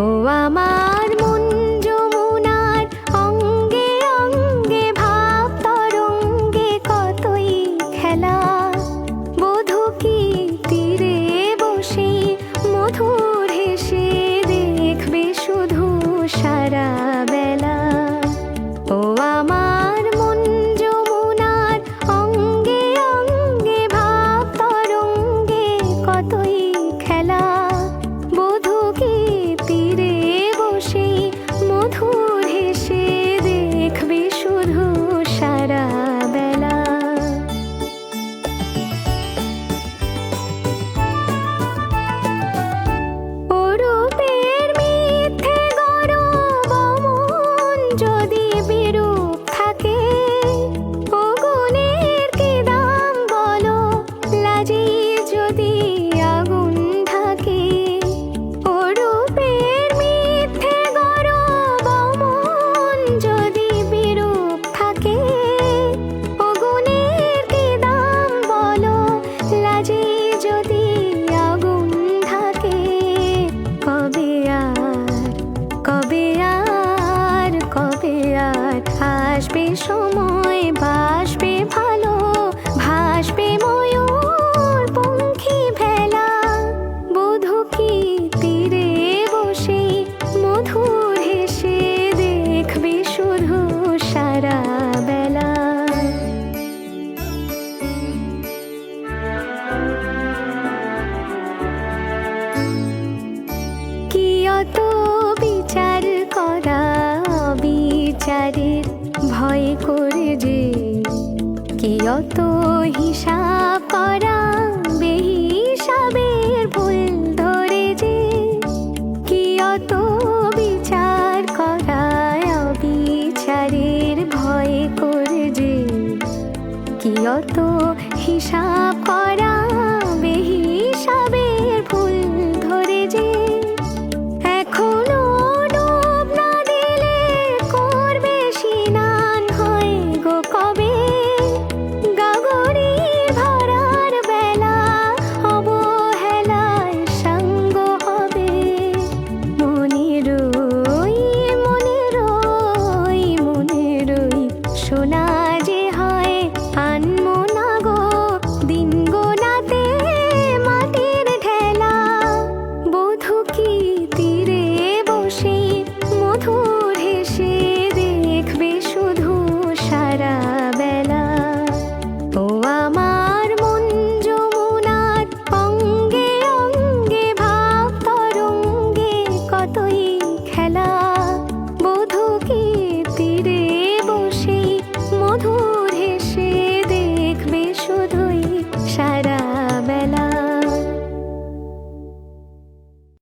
ও আমার মন যমুনার অঙ্গে অঙ্গে ভাব তরঙ্গে কতই খেলা। বধূ কি তীরে বসে মধুর হেসে দেখবে শুধু সারা বেলা। ও আমার মন যমুনার অঙ্গে অঙ্গে ভাব তরঙ্গে কতই খেলা। বধূ কি তীরে বসে মধুর হেসে দেখবে শুধু সারা বেলা। অরূপের মিথ্যে গৌরব অমন যদি বিরূপ থাকে, ও গুণের কি দাম বলো লাজে যদি আগুন থাকে। অরূপের মিথ্যে গৌরব অমন যদি বিরূপ থাকে, ও গুণের কি দাম বলো লাজে যদি আগুন থাকে। কবে আর কবে আর কবে আর আসবে সময় বাসবে ভালো ভাসবে ময়ূর পঙ্খী ভেলা। বধূ কি তীরে বসে মধুর হেসে দেখবে শুধু সারা বেলা। কি অত বিচার করা অবিচারের ভয় করে যে, কি অত হিসাব করা বেহিসাবের ভুল ধরে যে। কি অত বিচার করা অবিচারের ভয় করে যে, কি অত হিসাব